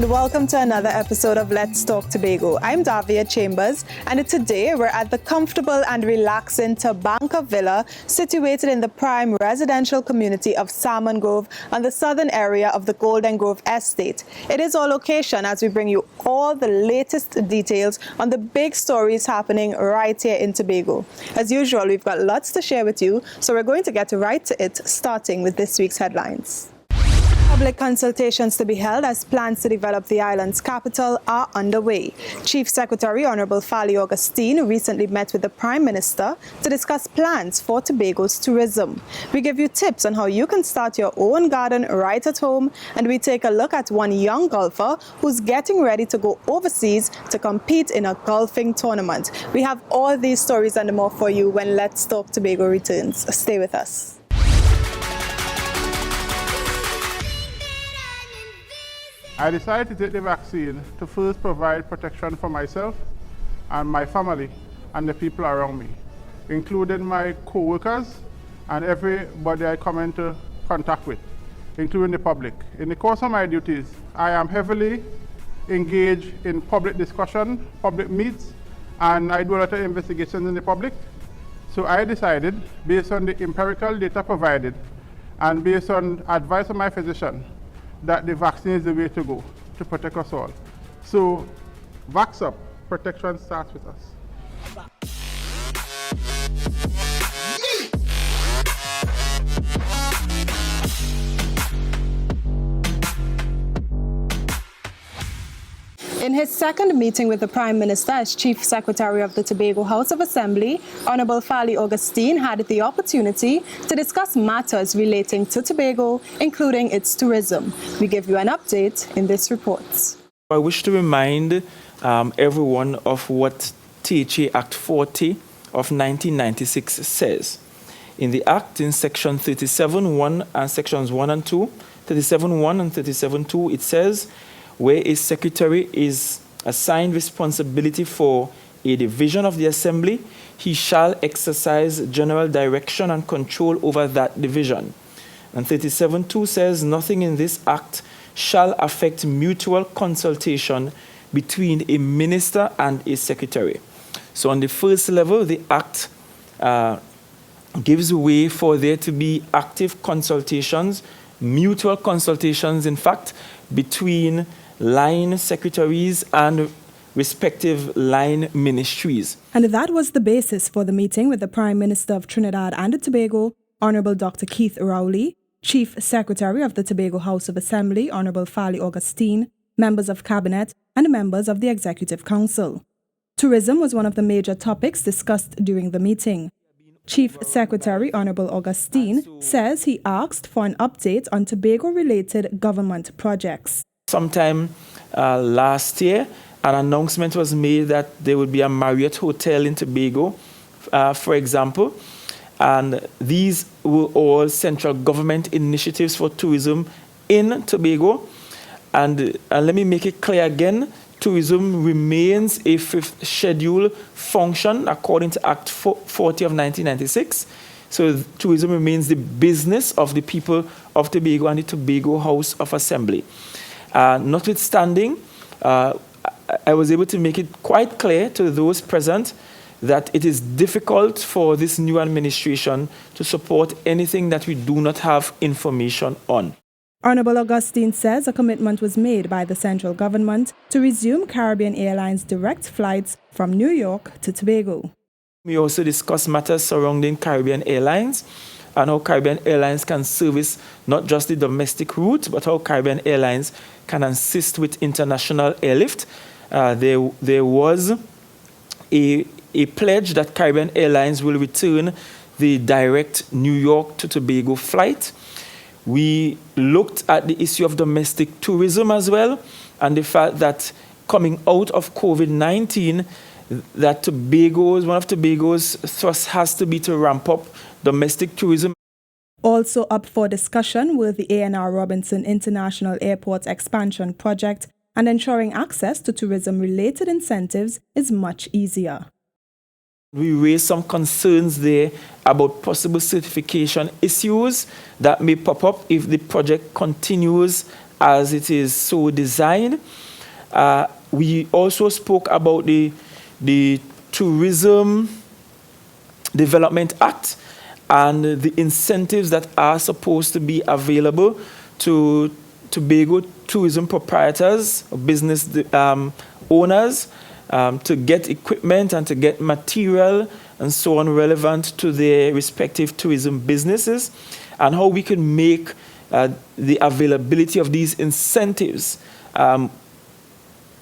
welcome to another episode of Let's Talk Tobago. I'm Davia Chambers, and today we're at the comfortable and relaxing Tabanca Villa, situated in the prime residential community of Salmon Grove on the southern area of the Golden Grove Estate. It is our location as we bring you all the latest details on the big stories happening right here in Tobago. As usual, we've got lots to share with you, so we're going to get right to it, starting with this week's headlines. Public consultations to be held as plans to develop the island's capital are underway. Chief Secretary Honorable Fali Augustine recently met with the Prime Minister to discuss plans for Tobago's tourism. We give you tips on how you can start your own garden right at home, and we take a look at one young golfer who's getting ready to go overseas to compete in a golfing tournament. We have all these stories and more for you when Let's Talk Tobago returns. Stay with us. I decided to take the vaccine to first provide protection for myself and my family and the people around me, including my co-workers and everybody I come into contact with, including the public. In the course of my duties, I am heavily engaged in public discussion, public meets, and I do a lot of investigations in the public. So I decided, based on the empirical data provided and based on advice of my physician, that the vaccine is the way to go to protect us all. So, vax up, protection starts with us. In his second meeting with the Prime Minister as Chief Secretary of the Tobago House of Assembly, Honorable Fali Augustine had the opportunity to discuss matters relating to Tobago, including its tourism. We give you an update in this report. I wish to remind everyone of what THA Act 40 of 1996 says. In the Act, in Section 37.1 and Sections 1 and 2, 37.1 and 37.2, it says, where a secretary is assigned responsibility for a division of the assembly, he shall exercise general direction and control over that division. And 37.2 says, nothing in this act shall affect mutual consultation between a minister and a secretary. So on the first level, the act gives way for there to be active consultations, mutual consultations, in fact, between line secretaries and respective line ministries. And that was the basis for the meeting with the Prime Minister of Trinidad and Tobago, Honorable Dr. Keith Rowley, Chief Secretary of the Tobago House of Assembly, Honorable Fali Augustine, members of Cabinet, and members of the Executive Council. Tourism was one of the major topics discussed during the meeting. Chief Secretary Honorable Augustine says he asked for an update on Tobago-related government projects. Sometime last year, an announcement was made that there would be a Marriott hotel in Tobago, for example, and these were all central government initiatives for tourism in Tobago. And let me make it clear again, tourism remains a fifth schedule function according to Act 40 of 1996. So tourism remains the business of the people of Tobago and the Tobago House of Assembly. Notwithstanding, I was able to make it quite clear to those present that it is difficult for this new administration to support anything that we do not have information on. Honorable Augustine says a commitment was made by the central government to resume Caribbean Airlines direct flights from New York to Tobago. We also discussed matters surrounding Caribbean Airlines and how Caribbean Airlines can service not just the domestic route, but how Caribbean Airlines can assist with international airlift. There was a pledge that Caribbean Airlines will return the direct New York to Tobago flight. We looked at the issue of domestic tourism as well, and the fact that coming out of COVID-19, that one of Tobago's thrusts has to be to ramp up domestic tourism. Also up for discussion were the A&R Robinson International Airport expansion project, and ensuring access to tourism-related incentives is much easier. We raised some concerns there about possible certification issues that may pop up if the project continues as it is so designed. We also spoke about the Tourism Development Act and the incentives that are supposed to be available to Tobago tourism proprietors, business owners, to get equipment and to get material and so on relevant to their respective tourism businesses, and how we can make the availability of these incentives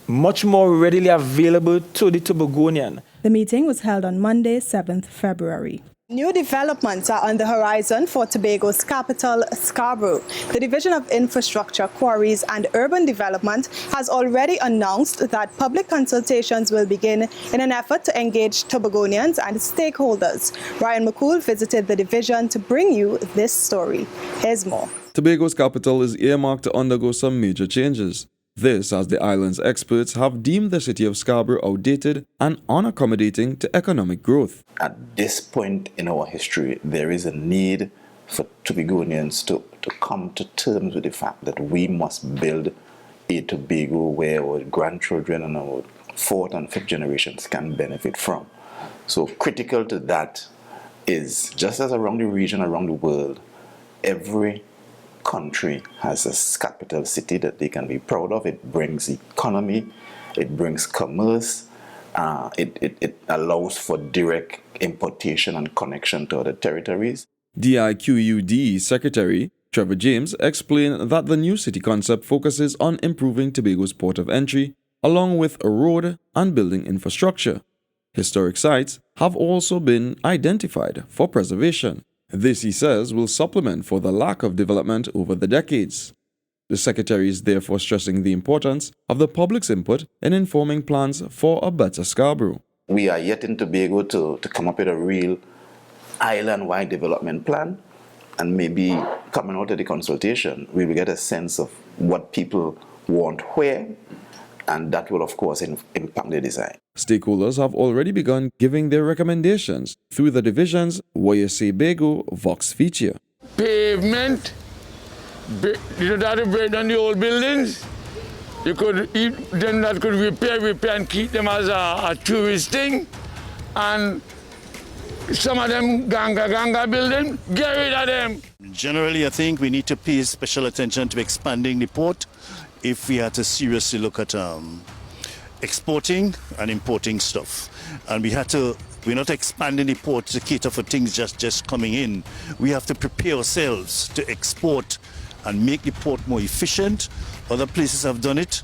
much more readily available to the Tobagonian. The meeting was held on Monday, 7th February. New developments are on the horizon for Tobago's capital, Scarborough. The Division of Infrastructure, Quarries and Urban Development has already announced that public consultations will begin in an effort to engage Tobagonians and stakeholders. Ryan McCool visited the division to bring you this story. Here's more. Tobago's capital is earmarked to undergo some major changes. This as the island's experts have deemed the city of Scarborough outdated and unaccommodating to economic growth. At this point in our history, there is a need for Tobagonians to come to terms with the fact that we must build a Tobago where our grandchildren and our fourth and fifth generations can benefit from. So critical to that is, just as around the region, around the world, every country has a capital city that they can be proud of. It brings economy, it brings commerce, it allows for direct importation and connection to other territories. DIQUD Secretary Trevor James explained that the new city concept focuses on improving Tobago's port of entry, along with a road and building infrastructure. Historic sites have also been identified for preservation. This, he says, will supplement for the lack of development over the decades. The Secretary is therefore stressing the importance of the public's input in informing plans for a better Scarborough. We are yet in Tobago to come up with a real island-wide development plan, and maybe coming out of the consultation, we will get a sense of what people want where, and that will, of course, impact the design. Stakeholders have already begun giving their recommendations through the division's Sebago Vox feature. Pavement, you don't have to break down the old buildings. You could then that could repair and keep them as a tourist thing. And some of them ganga building, get rid of them. Generally, I think we need to pay special attention to expanding the port if we had to seriously look at exporting and importing stuff. And we're not expanding the port to cater for things just coming in. We have to prepare ourselves to export and make the port more efficient. Other places have done it,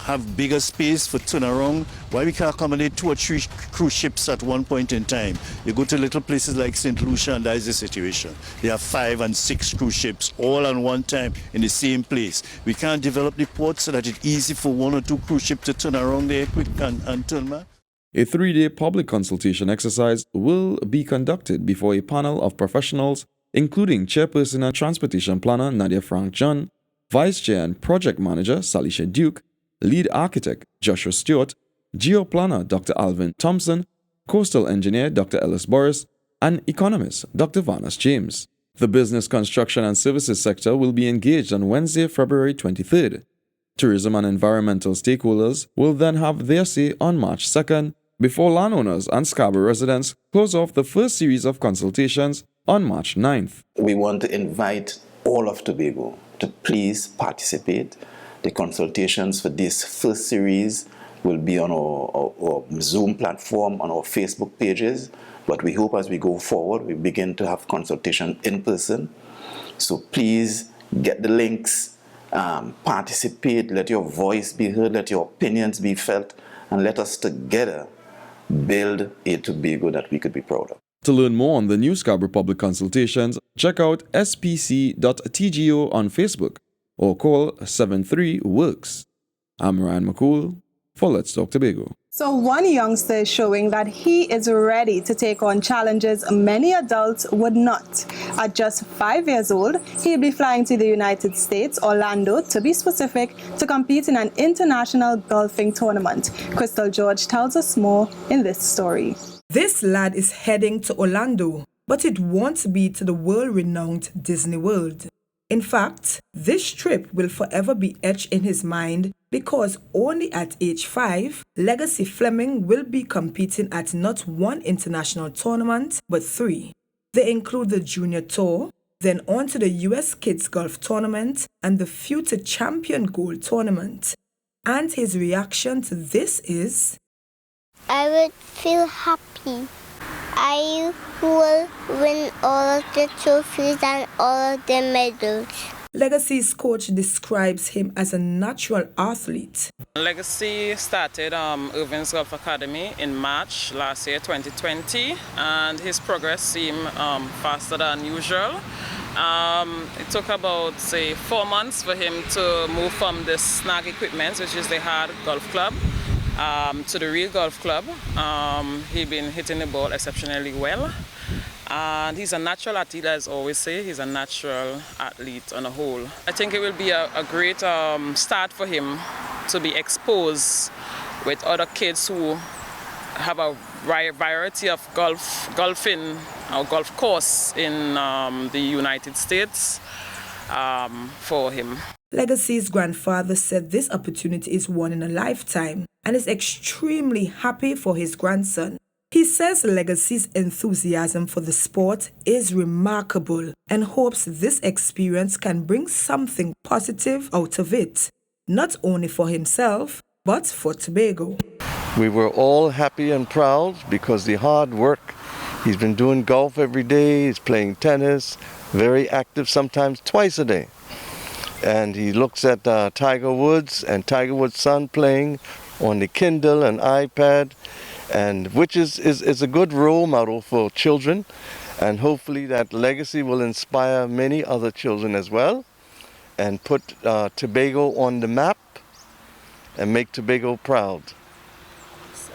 have bigger space for turnaround. Why we can't accommodate 2 or 3 cruise ships at one point in time? You go to little places like St. Lucia and that is the situation. They have 5 and 6 cruise ships all at one time in the same place. We can't develop the port so that it's easy for 1 or 2 cruise ships to turn around there quick and turn back. A 3-day public consultation exercise will be conducted before a panel of professionals, including Chairperson and Transportation Planner Nadia Frank John, Vice Chair and Project Manager Salisha Duke, Lead Architect Joshua Stewart, Geoplanner Dr. Alvin Thompson, Coastal Engineer Dr. Ellis Boris, and Economist Dr. Vanas James. The business, construction and services sector will be engaged on Wednesday, February 23rd. Tourism and environmental stakeholders will then have their say on March 2nd, before landowners and Scarborough residents close off the first series of consultations on March 9th. We want to invite all of Tobago to please participate. The consultations for this first series will be on our Zoom platform, on our Facebook pages, but we hope as we go forward, we begin to have consultation in person. So please get the links, participate, let your voice be heard, let your opinions be felt, and let us together build a Tobago that we could be proud of. To learn more on the new Scarborough public consultations, check out spc.tgo on Facebook or call 73-WORKS. I'm Ryan McCool for Let's Talk Tobago. So one youngster is showing that he is ready to take on challenges many adults would not. At just 5 years old, he'll be flying to the United States, Orlando, to be specific, to compete in an international golfing tournament. Crystal George tells us more in this story. This lad is heading to Orlando, but it won't be to the world-renowned Disney World. In fact, this trip will forever be etched in his mind because only at age 5, Legacy Fleming will be competing at not one international tournament, but 3. They include the Junior Tour, then on to the US Kids Golf Tournament and the Future Champion Gold Tournament. And his reaction to this is, I would feel happy. I will win all of the trophies and all of the medals. Legacy's coach describes him as a natural athlete. Legacy started Irving's Golf Academy in March last year, 2020, and his progress seemed faster than usual. It took about, say, 4 months for him to move from the snag equipment, which is the hard golf club, to the real golf club. He's been hitting the ball exceptionally well. And he's a natural athlete, as I always say. He's a natural athlete on a whole. I think it will be a great start for him to be exposed with other kids who have a variety of golfing or golf course in the United States for him. Legacy's grandfather said this opportunity is one in a lifetime and is extremely happy for his grandson. He says Legacy's enthusiasm for the sport is remarkable and hopes this experience can bring something positive out of it, not only for himself, but for Tobago. We were all happy and proud because the hard work. He's been doing golf every day, he's playing tennis, very active, sometimes twice a day. And he looks at Tiger Woods and Tiger Woods' son playing on the Kindle and iPad, and which is a good role model for children, and hopefully that legacy will inspire many other children as well and put Tobago on the map and make Tobago proud.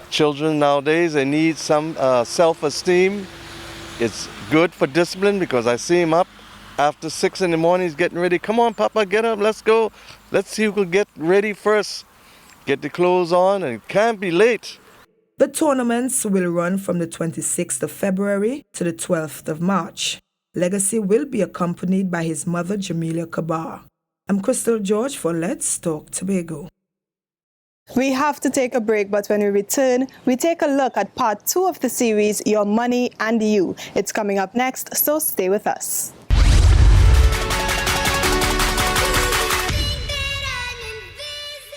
Children nowadays, they need some self-esteem. It's good for discipline because I see him up after 6 in the morning, he's getting ready. Come on, Papa, get up, let's go. Let's see who can get ready first. Get the clothes on, and it can't be late. The tournaments will run from the 26th of February to the 12th of March. Legacy will be accompanied by his mother, Jamelia Kabar. I'm Crystal George for Let's Talk Tobago. We have to take a break, but when we return, we take a look at part 2 of the series, Your Money and You. It's coming up next, so stay with us.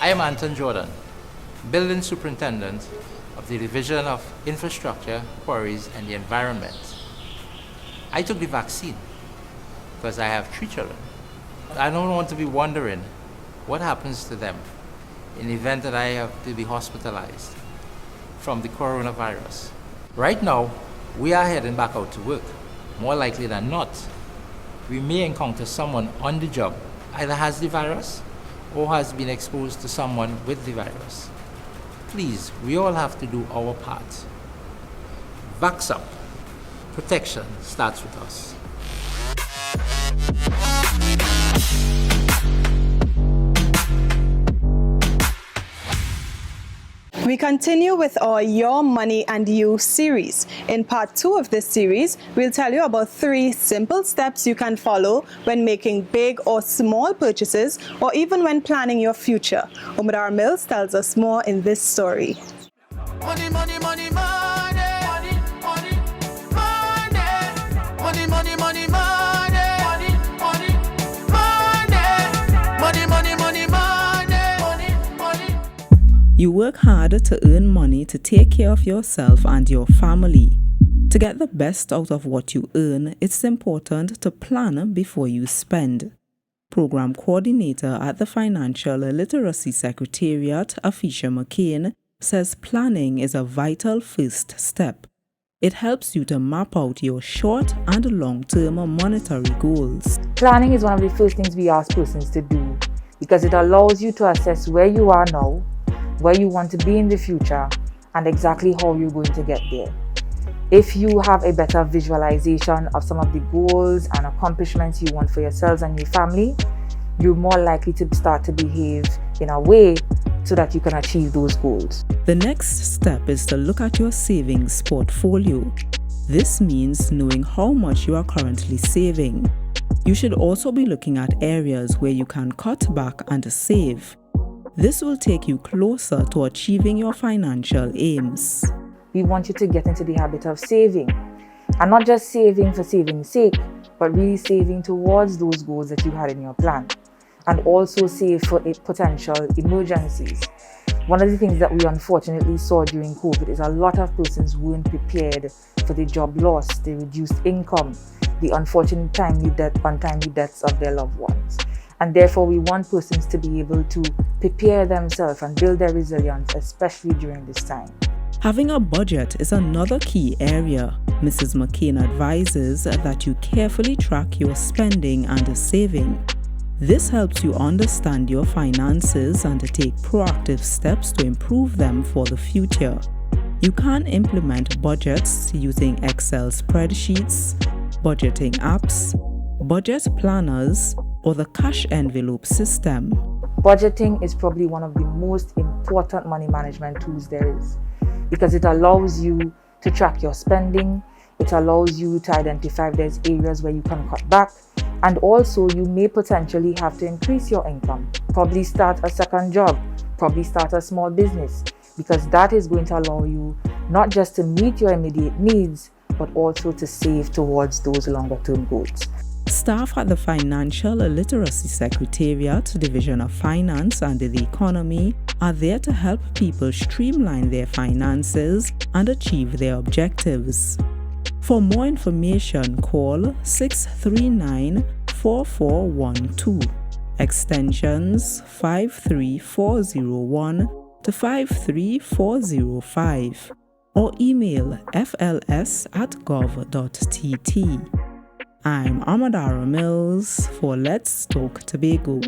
I am Anton Jordan, Building Superintendent of the Division of Infrastructure, Quarries and the Environment. I took the vaccine because I have 3 children. I don't want to be wondering what happens to them in the event that I have to be hospitalized from the coronavirus. Right now, we are heading back out to work. More likely than not, we may encounter someone on the job either has the virus or has been exposed to someone with the virus. Please, we all have to do our part. Vax up. Protection starts with us. We continue with our Your Money and You series. In part 2 of this series, we'll tell you about 3 simple steps you can follow when making big or small purchases, or even when planning your future. Umar Mills tells us more in this story. Money, money, money, money, money, money, money, money, money, money, money, money, money, money, money, money. You work harder to earn money to take care of yourself and your family. To get the best out of what you earn, it's important to plan before you spend. Program Coordinator at the Financial Literacy Secretariat, Afisha McCain, says planning is a vital first step. It helps you to map out your short and long-term monetary goals. Planning is one of the first things we ask persons to do because it allows you to assess where you are now, where you want to be in the future, and exactly how you're going to get there. If you have a better visualization of some of the goals and accomplishments you want for yourselves and your family, you're more likely to start to behave in a way so that you can achieve those goals. The next step is to look at your savings portfolio. This means knowing how much you are currently saving. You should also be looking at areas where you can cut back and save. This will take you closer to achieving your financial aims. We want you to get into the habit of saving. And not just saving for saving's sake, but really saving towards those goals that you had in your plan. And also save for potential emergencies. One of the things that we unfortunately saw during COVID is a lot of persons weren't prepared for the job loss, the reduced income, the unfortunate untimely deaths of their loved ones. And therefore, we want persons to be able to prepare themselves and build their resilience, especially during this time. Having a budget is another key area. Mrs. McCain advises that you carefully track your spending and saving. This helps you understand your finances and to take proactive steps to improve them for the future. You can implement budgets using Excel spreadsheets, budgeting apps, budget planners, or the cash envelope system. Budgeting is probably one of the most important money management tools there is, because it allows you to track your spending, it allows you to identify if there's areas where you can cut back, and also you may potentially have to increase your income, probably start a second job, probably start a small business, because that is going to allow you not just to meet your immediate needs, but also to save towards those longer term goals. Staff at the Financial Literacy Secretariat, Division of Finance and the Economy are there to help people streamline their finances and achieve their objectives. For more information, call 639-4412, extensions 53401 to 53405, or email fls@gov.tt. I'm Amadara Mills for Let's Talk Tobago.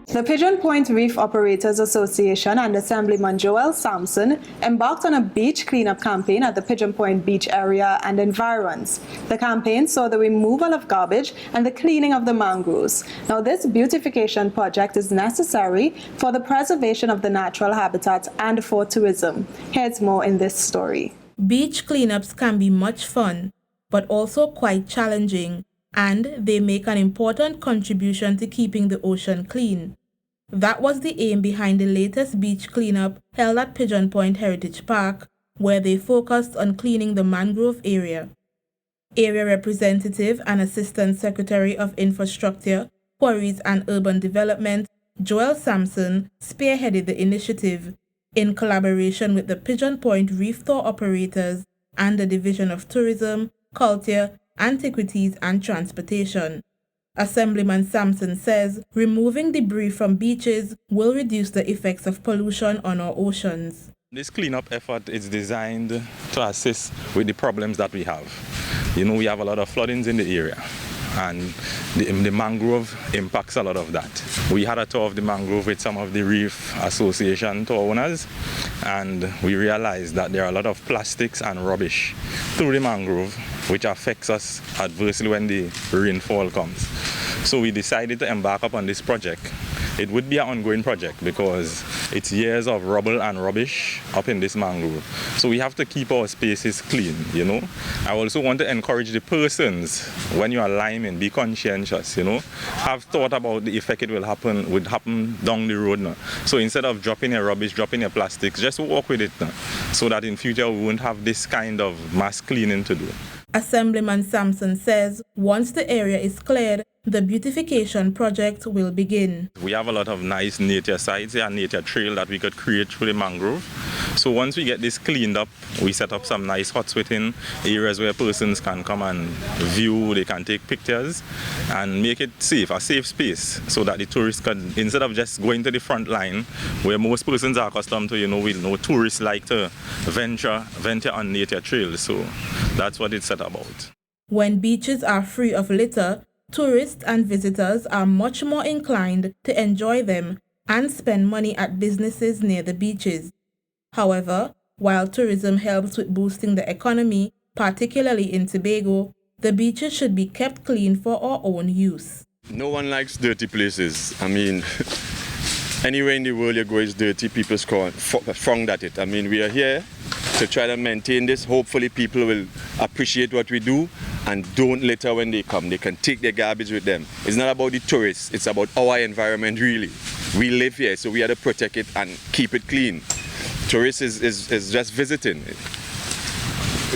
The Pigeon Point Reef Operators Association and Assemblyman Joel Sampson embarked on a beach cleanup campaign at the Pigeon Point beach area and environs. The campaign saw the removal of garbage and the cleaning of the mangroves. Now, this beautification project is necessary for the preservation of the natural habitat and for tourism. Here's more in this story. Beach cleanups can be much fun, but also quite challenging, and they make an important contribution to keeping the ocean clean. That was the aim behind the latest beach cleanup held at Pigeon Point Heritage Park, where they focused on cleaning the mangrove area. Area Representative and Assistant Secretary of Infrastructure, Quarries and Urban Development, Joel Sampson, spearheaded the initiative in collaboration with the Pigeon Point Reef Tour operators and the Division of Tourism, Culture, Antiquities and Transportation. Assemblyman Sampson says removing debris from beaches will reduce the effects of pollution on our oceans. This cleanup effort is designed to assist with the problems that we have. You know, we have a lot of floodings in the area, and the mangrove impacts a lot of that. We had a tour of the mangrove with some of the Reef Association tour owners, and we realized that there are a lot of plastics and rubbish through the mangrove, which affects us adversely when the rainfall comes. So we decided to embark upon this project. It would be an ongoing project because it's years of rubble and rubbish up in this mangrove. So we have to keep our spaces clean, you know. I also want to encourage the persons, when you are liming, be conscientious, you know. Have thought about the effect it would happen down the road now. So instead of dropping your rubbish, dropping your plastics, just walk with it now, so that in future we won't have this kind of mass cleaning to do. Assemblyman Sampson says once the area is cleared, the beautification project will begin. We have a lot of nice nature sites here, nature trail that we could create through the mangrove. So once we get this cleaned up, we set up some nice hot sweating areas where persons can come and view, they can take pictures and make it safe, a safe space, so that the tourists can, instead of just going to the front line where most persons are accustomed to, you know, tourists like to venture on nature trails. So that's what it's set about. When beaches are free of litter, tourists and visitors are much more inclined to enjoy them and spend money at businesses near the beaches. However, while tourism helps with boosting the economy, particularly in Tobago, the beaches should be kept clean for our own use. No one likes dirty places. I mean, anywhere in the world you go is dirty, people frown at it. I mean, we are here to try to maintain this. Hopefully people will appreciate what we do and don't litter when they come. They can take their garbage with them. It's not about the tourists, it's about our environment really. We live here, so we have to protect it and keep it clean. Tourists is just visiting.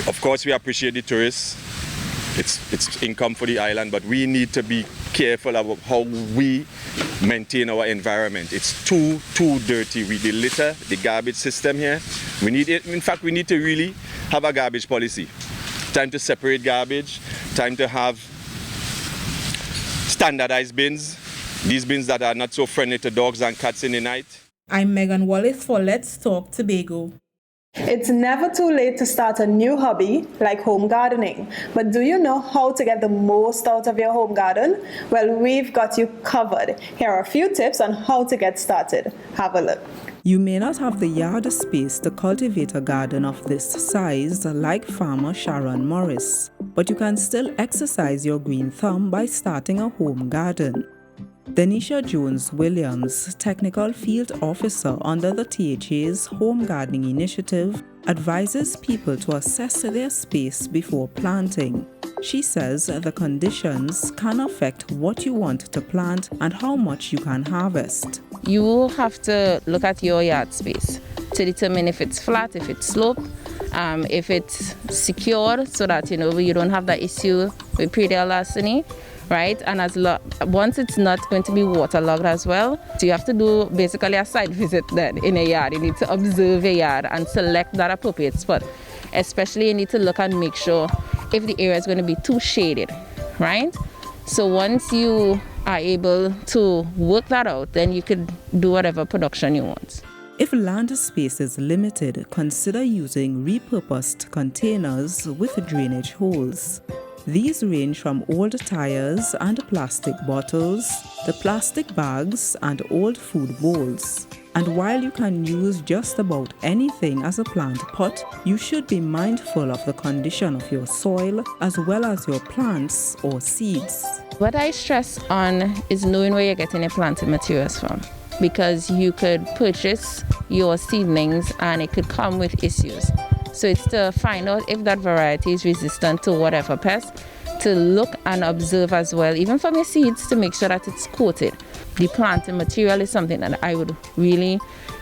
Of course, we appreciate the tourists. It's income for the island, but we need to be careful about how we maintain our environment. It's too dirty. The litter, the garbage system here, we need it. In fact, we need to really have a garbage policy. Time to separate garbage, time to have standardized bins, these bins that are not so friendly to dogs and cats in the night. I'm Megan Wallace for Let's Talk Tobago. It's never too late to start a new hobby like home gardening. But do you know how to get the most out of your home garden? Well, we've got you covered. Here are a few tips on how to get started. Have a look. You may not have the yard space to cultivate a garden of this size like farmer Sharon Morris, but you can still exercise your green thumb by starting a home garden. Denisha Jones-Williams, Technical Field Officer under the THA's Home Gardening Initiative, advises people to assess their space before planting. She says the conditions can affect what you want to plant and how much you can harvest. You have to look at your yard space to determine if it's flat, if it's sloped, if it's secure, so that you don't have that issue with predial larceny. Right, and once it's not going to be waterlogged as well, so you have to do basically a site visit then in a yard. You need to observe a yard and select that appropriate spot. Especially you need to look and make sure if the area is going to be too shaded, right? So once you are able to work that out, then you could do whatever production you want. If land space is limited, consider using repurposed containers with drainage holes. These range from old tires and plastic bottles, to plastic bags and old food bowls. And while you can use just about anything as a plant pot, you should be mindful of the condition of your soil as well as your plants or seeds. What I stress on is knowing where you're getting your planting materials from, because you could purchase your seedlings and it could come with issues. So it's to find out if that variety is resistant to whatever pest, to look and observe as well, even from your seeds, to make sure that it's coated. The planting material is something that I would really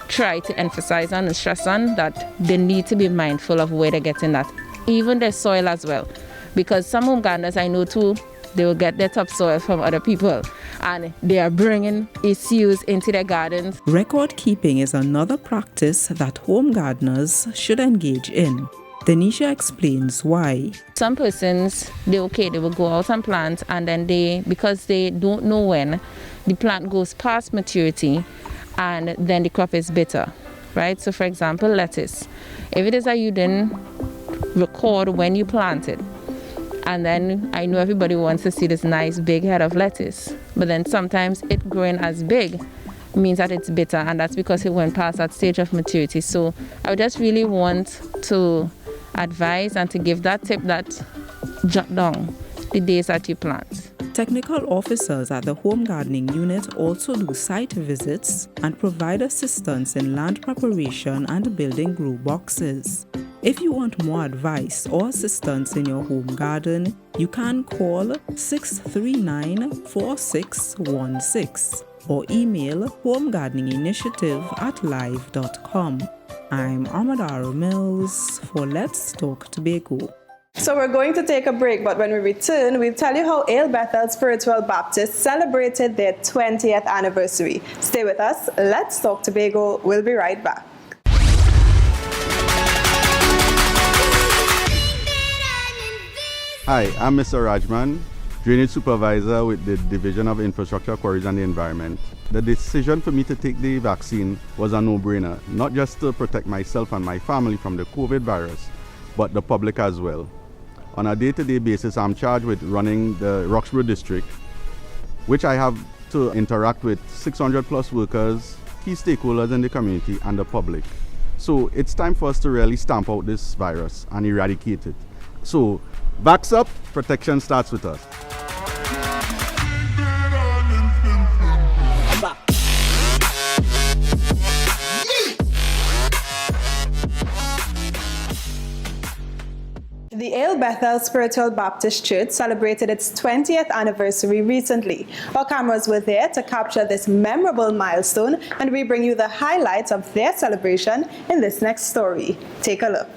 try to emphasize on and stress on, that they need to be mindful of where they're getting that. Even their soil as well, because some home gardeners I know too, they will get their topsoil from other people and they are bringing issues into their gardens. Record keeping is another practice that home gardeners should engage in. Denisha explains why. Some persons, they will go out and plant, and then because they don't know when, the plant goes past maturity and then the crop is bitter, right? So for example, lettuce. If it is that you didn't record when you planted, and then I know everybody wants to see this nice big head of lettuce, but then sometimes it growing as big means that it's bitter, and that's because it went past that stage of maturity. So I would just really want to advise and to give that tip, that jot down the days that you plant. Technical officers at the Home Gardening Unit also do site visits and provide assistance in land preparation and building grow boxes. If you want more advice or assistance in your home garden, you can call 639-4616 or email homegardeninginitiative@live.com. I'm Amadara Mills for Let's Talk Tobago. So we're going to take a break, but when we return, we'll tell you how Ale Bethel Spiritual Baptist celebrated their 20th anniversary. Stay with us. Let's Talk Tobago. We'll be right back. Hi, I'm Mr. Rajman, Drainage Supervisor with the Division of Infrastructure, Quarries and the Environment. The decision for me to take the vaccine was a no-brainer, not just to protect myself and my family from the COVID virus, but the public as well. On a day-to-day basis, I'm charged with running the Roxborough District, which I have to interact with 600 plus workers, key stakeholders in the community and the public. So it's time for us to really stamp out this virus and eradicate it. So, backs up, protection starts with us. The Ale Bethel Spiritual Baptist Church celebrated its 20th anniversary recently. Our cameras were there to capture this memorable milestone, and we bring you the highlights of their celebration in this next story. Take a look.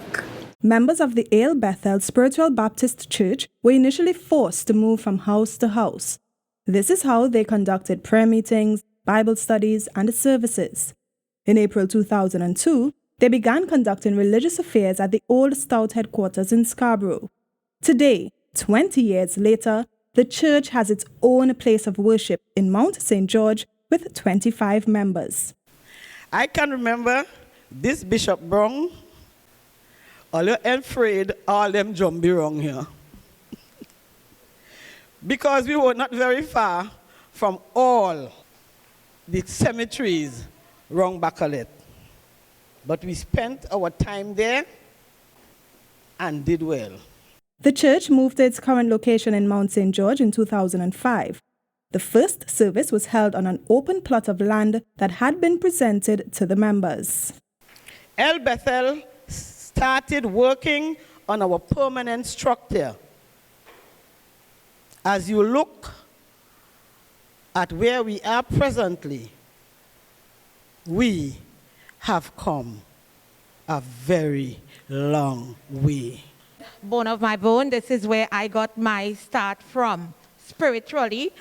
Members of the Ale Bethel Spiritual Baptist Church were initially forced to move from house to house. This is how they conducted prayer meetings, Bible studies, and services. In April 2002, they began conducting religious affairs at the old Stout headquarters in Scarborough. Today, 20 years later, the church has its own place of worship in Mount St. George with 25 members. I can remember this Bishop Brown, all you afraid all them jumpy wrong here. Because we were not very far from all the cemeteries wrong Bacalet. But we spent our time there and did well. The church moved to its current location in Mount St. George in 2005. The first service was held on an open plot of land that had been presented to the members. El Bethel started working on our permanent structure. As you look at where we are presently, we have come a very long way. Bone of my bone, this is where I got my start from spiritually,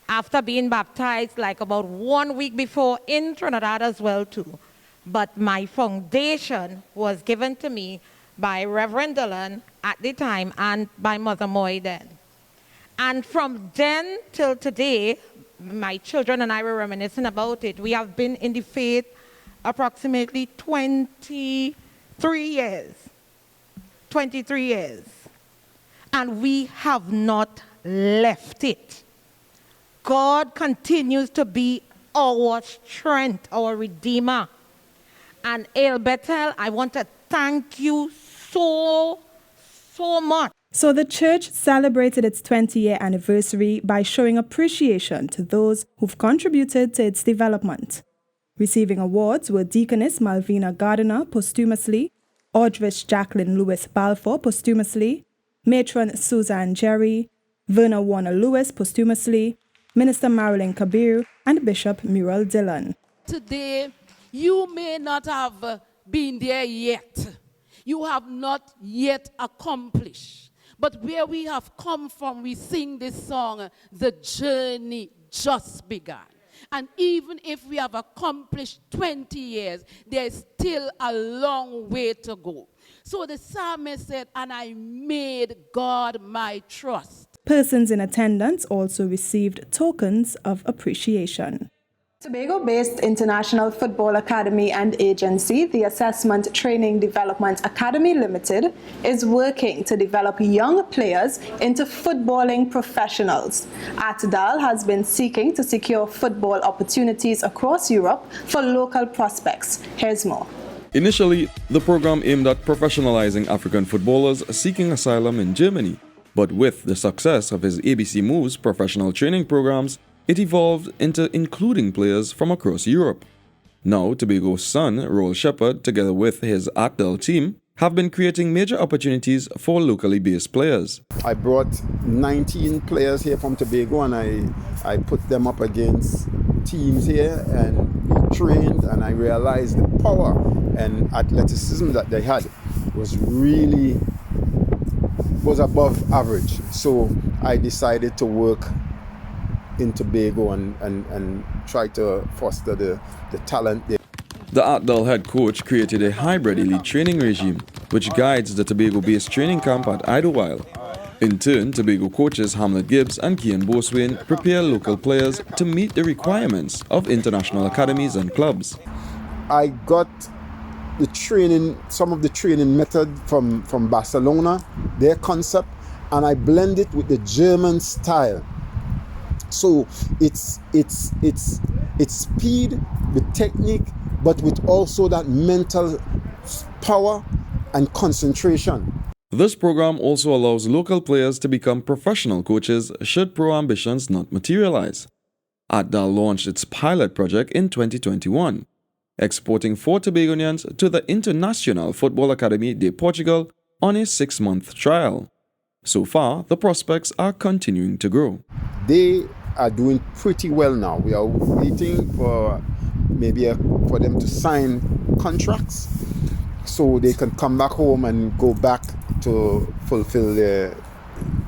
after being baptized like about 1 week before in Trinidad as well too. But my foundation was given to me by Reverend Dillon at the time and by Mother Moy then. And from then till today, my children and I were reminiscing about it. We have been in the faith approximately 23 years. 23 years. And we have not left it. God continues to be our strength, our Redeemer. And Ale Bethel, I want to thank you so much. So the church celebrated its 20-year anniversary by showing appreciation to those who've contributed to its development. Receiving awards were Deaconess Malvina Gardiner posthumously, Audrish Jacqueline Lewis Balfour posthumously, Matron Suzanne Jerry, Verna Warner Lewis posthumously, Minister Marilyn Kabir, and Bishop Muriel Dillon. Today, you may not have been there yet. You have not yet accomplished. But where we have come from, we sing this song, the journey just began. And even if we have accomplished 20 years, there's still a long way to go. So the psalmist said, and I made God my trust. Persons in attendance also received tokens of appreciation. Tobago-based International Football Academy and Agency, the Assessment Training Development Academy Limited, is working to develop young players into footballing professionals. ATDAL has been seeking to secure football opportunities across Europe for local prospects. Here's more. Initially, the program aimed at professionalizing African footballers seeking asylum in Germany. But with the success of his ABC Moves professional training programs, it evolved into including players from across Europe. Now, Tobago's son, Roel Shepherd, together with his ATDAL team, have been creating major opportunities for locally based players. I brought 19 players here from Tobago and I put them up against teams here and we trained, and I realized the power and athleticism that they had was above average. So I decided to work in Tobago and try to foster the talent there. The ATDAL head coach created a hybrid elite training regime, which guides the Tobago-based training camp at Idlewild. In turn, Tobago coaches Hamlet Gibbs and Kian Boswain prepare local players to meet the requirements of international academies and clubs. I got the training, some of the training method from Barcelona, their concept, and I blend it with the German style. So it's speed with technique, but with also that mental power and concentration. This program also allows local players to become professional coaches should pro ambitions not materialize. ATDAL launched its pilot project in 2021, exporting 4 Tobagonians to the International Football Academy de Portugal on a 6-month trial. So far, the prospects are continuing to grow. They are doing pretty well now. We are waiting for for them to sign contracts so they can come back home and go back to fulfill their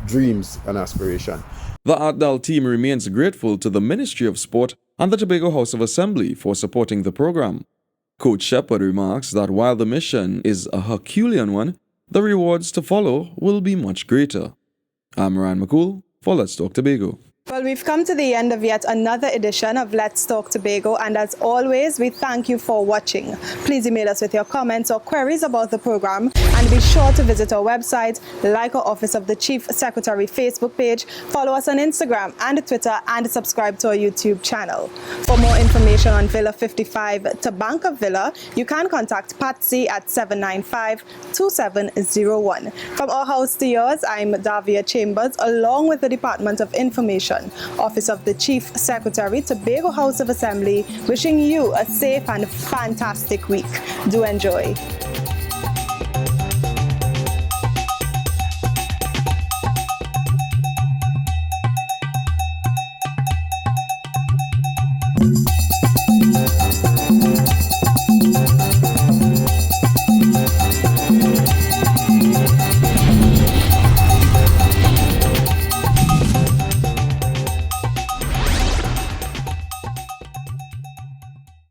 dreams and aspirations. The Artdal team remains grateful to the Ministry of Sport and the Tobago House of Assembly for supporting the program. Coach Shepherd remarks that while the mission is a Herculean one, the rewards to follow will be much greater. I'm Ryan McCool for Let's Talk Tobago. Well, we've come to the end of yet another edition of Let's Talk Tobago, and as always, we thank you for watching. Please email us with your comments or queries about the program, and be sure to visit our website, like our Office of the Chief Secretary Facebook page, follow us on Instagram and Twitter, and subscribe to our YouTube channel. For more information on Villa 55 Tabanca Villa, you can contact Patsy at 795-2701. From our house to yours, I'm Davia Chambers, along with the Department of Information, Office of the Chief Secretary, Tobago House of Assembly, wishing you a safe and fantastic week. Do enjoy.